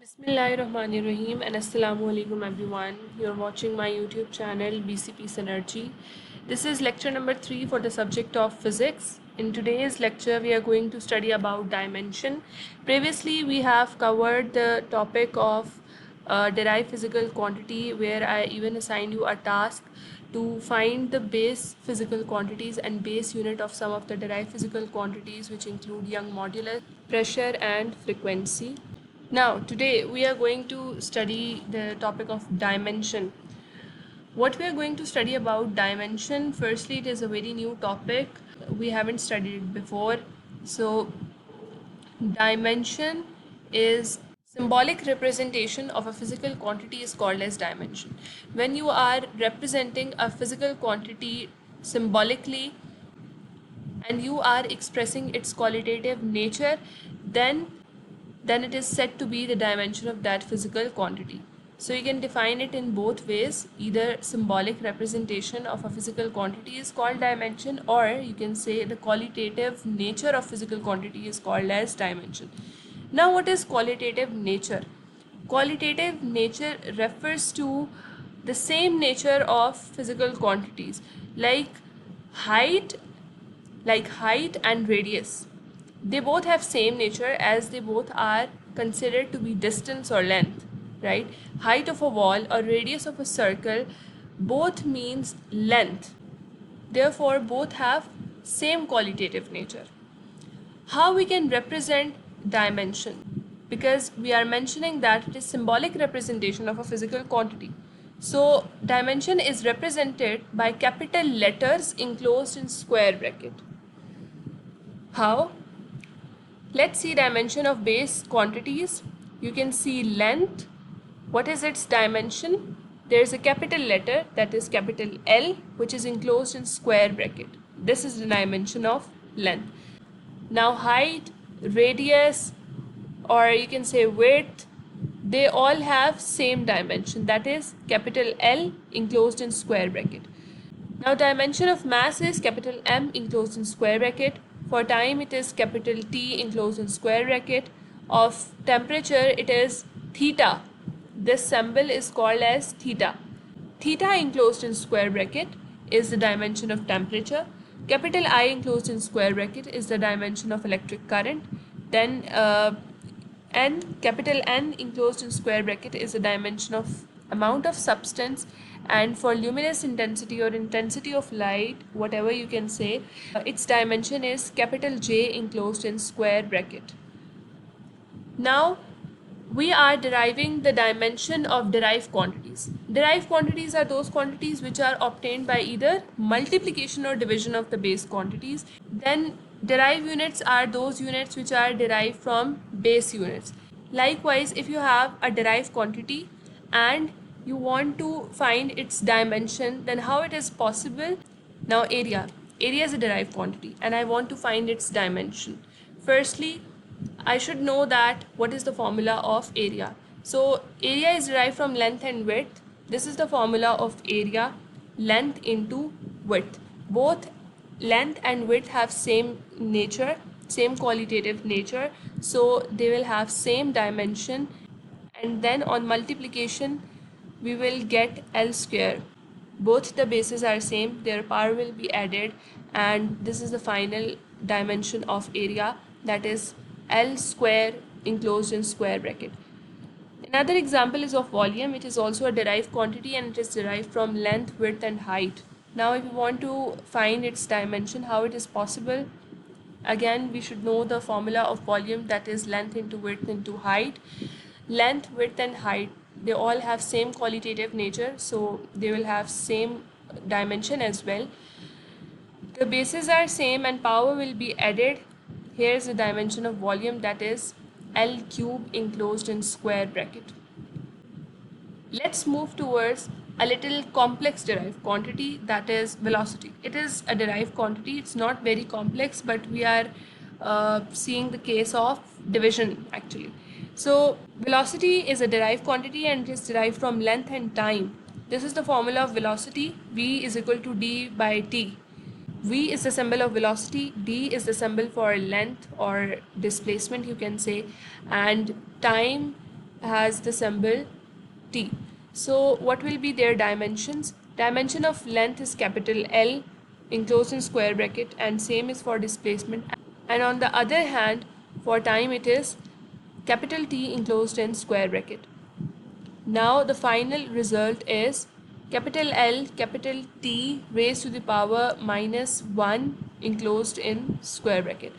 Bismillahirrahmanirrahim and Assalamu alaikum everyone. You're watching my YouTube channel BCP Synergy. This is lecture number 3 for the subject of physics. In today's lecture we are going to study about dimension. Previously we have covered the topic of derived physical quantity, where I even assigned you a task to find the base physical quantities and base unit of some of the derived physical quantities, which include Young modulus, pressure and frequency. Now, today we are going to study the topic of dimension. What we are going to study about dimension, firstly, it is a very new topic. We haven't studied it before. So, dimension is symbolic representation of a physical quantity is called as dimension. When you are representing a physical quantity symbolically and you are expressing its qualitative nature, then it is said to be the dimension of that physical quantity. So you can define it in both ways. Either symbolic representation of a physical quantity is called dimension, or you can say the qualitative nature of physical quantity is called as dimension. Now, what is qualitative nature? Qualitative nature refers to the same nature of physical quantities, like height height and radius. They both have same nature, as they both are considered to be distance or length, right? Height of a wall or radius of a circle both means length. Therefore, both have same qualitative nature. How we can represent dimension? Because we are mentioning that it is symbolic representation of a physical quantity. So dimension is represented by capital letters enclosed in square bracket. How? Let's see dimension of base quantities. You can see length. What is its dimension? There is a capital letter, that is capital L, which is enclosed in square bracket. This is the dimension of length. Now height, radius, or you can say width, they all have same dimension, that is capital L enclosed in square bracket. Now dimension of mass is capital M enclosed in square bracket. For time it is capital T enclosed in square bracket. Of temperature it is theta. This symbol is called as theta. Theta enclosed in square bracket is the dimension of temperature. Capital I enclosed in square bracket is the dimension of electric current. Then capital N enclosed in square bracket is the dimension of amount of substance. And for luminous intensity or intensity of light, whatever you can say, its dimension is capital J enclosed in square bracket. Now we are deriving the dimension of derived quantities. Derived quantities are those quantities which are obtained by either multiplication or division of the base quantities. Then derived units are those units which are derived from base units. Likewise, if you have a derived quantity and you want to find its dimension, then how it is possible? Now area is a derived quantity and I want to find its dimension. Firstly, I should know that what is the formula of area. So area is derived from length and width. This is the formula of area, length into width. Both length and width have same nature, same qualitative nature, so they will have same dimension, and then on multiplication we will get L square. Both the bases are same, their power will be added, and this is the final dimension of area, that is L square enclosed in square bracket. Another example is of volume. It is also a derived quantity and it is derived from length, width and height. Now if you want to find its dimension, how it is possible? Again, we should know the formula of volume, that is length into width into height. Length, width and height, they all have same qualitative nature, so they will have same dimension as well. The bases are same and power will be added. Here is the dimension of volume, that is L cube enclosed in square bracket. Let's move towards a little complex derived quantity, that is velocity. It is a derived quantity, it's not very complex, but we are seeing the case of division actually. So velocity is a derived quantity and it is derived from length and time. This is the formula of velocity, v is equal to d by t. V is the symbol of velocity, d is the symbol for length or displacement you can say, and time has the symbol T. So what will be their dimensions? Dimension of length is capital L enclosed in square bracket, and same is for displacement. And on the other hand, for time it is capital T enclosed in square bracket. Now the final result is capital L capital T raised to the power minus 1 enclosed in square bracket.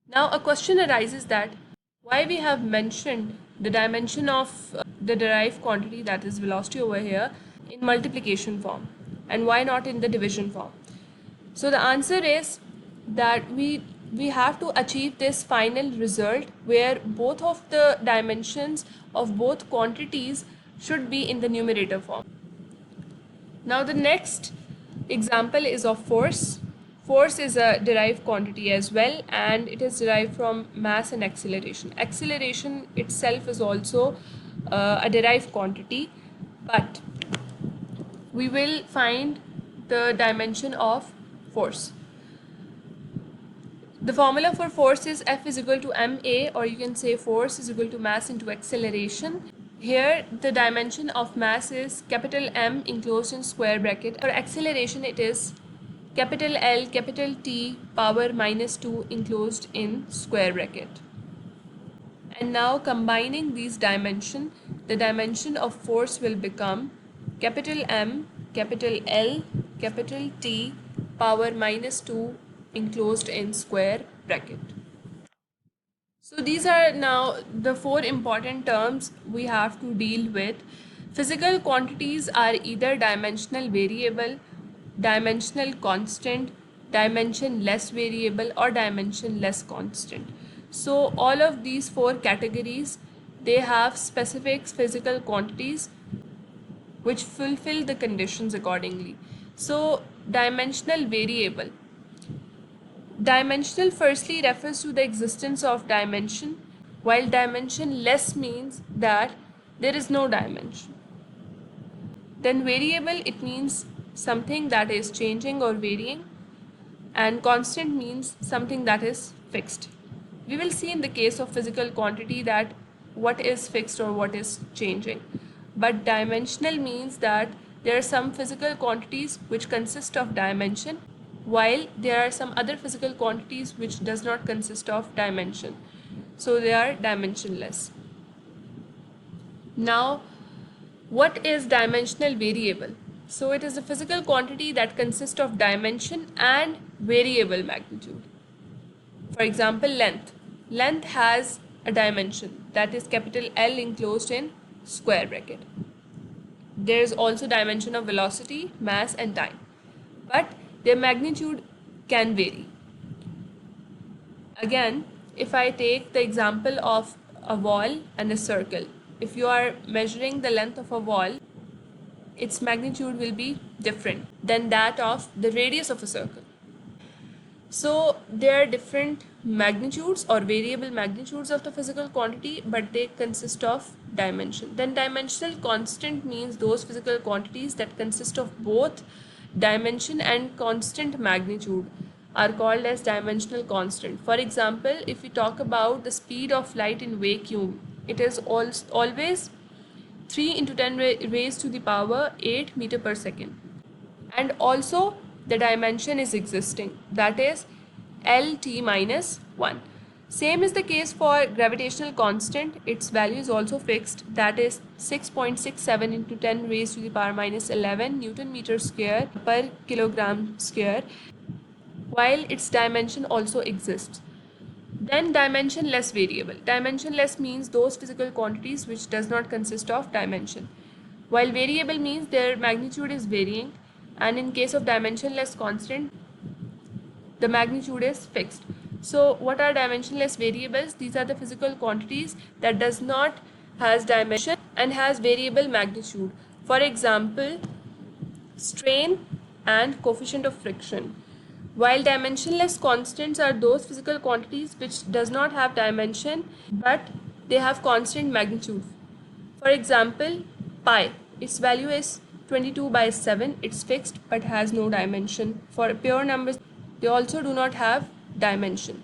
Now a question arises that why we have mentioned the dimension of the derived quantity, that is velocity over here, in multiplication form, and why not in the division form? So the answer is that we have to achieve this final result where both of the dimensions of both quantities should be in the numerator form. Now the next example is of force. Force is a derived quantity as well, and it is derived from mass and acceleration. Acceleration itself is also a derived quantity, but we will find the dimension of force. The formula for force is F is equal to ma, or you can say force is equal to mass into acceleration. Here the dimension of mass is capital M enclosed in square bracket. For acceleration it is capital L capital T power minus 2 enclosed in square bracket. And now combining these dimensions, the dimension of force will become capital M capital L capital T power minus 2 enclosed in square bracket. So these are now the four important terms we have to deal with. Physical quantities are either dimensional variable, dimensional constant, dimensionless variable, or dimensionless constant. So all of these four categories, they have specific physical quantities which fulfill the conditions accordingly. So dimensional variable. Dimensional firstly refers to the existence of dimension, while dimensionless means that there is no dimension. Then variable, it means something that is changing or varying, and constant means something that is fixed. We will see in the case of physical quantity that what is fixed or what is changing. But dimensional means that there are some physical quantities which consist of dimension, while there are some other physical quantities which does not consist of dimension. So they are dimensionless. Now, what is dimensional variable? So it is a physical quantity that consists of dimension and variable magnitude. For example, length. Length has a dimension, that is capital L enclosed in square bracket. There is also dimension of velocity, mass, and time, but their magnitude can vary. Again, if I take the example of a wall and a circle, if you are measuring the length of a wall, its magnitude will be different than that of the radius of a circle. So there are different magnitudes or variable magnitudes of the physical quantity, but they consist of dimension. Then dimensional constant means those physical quantities that consist of both dimension and constant magnitude are called as dimensional constant. For example, if we talk about the speed of light in vacuum, it is always 3 into 10 raised to the power 8 meter per second. And also the dimension is existing, that is LT minus 1. Same is the case for gravitational constant. Its value is also fixed, that is 6.67 into 10 raised to the power minus 11 Newton meter square per kilogram square, while its dimension also exists. Then dimensionless variable. Dimensionless means those physical quantities which does not consist of dimension, while variable means their magnitude is varying, and in case of dimensionless constant, the magnitude is fixed. So what are dimensionless variables? These are the physical quantities that does not has dimension and has variable magnitude. For example, strain and coefficient of friction. While dimensionless constants are those physical quantities which does not have dimension but they have constant magnitude. For example, pi, its value is 22/7, it's fixed but has no dimension. For pure numbers, they also do not have dimension.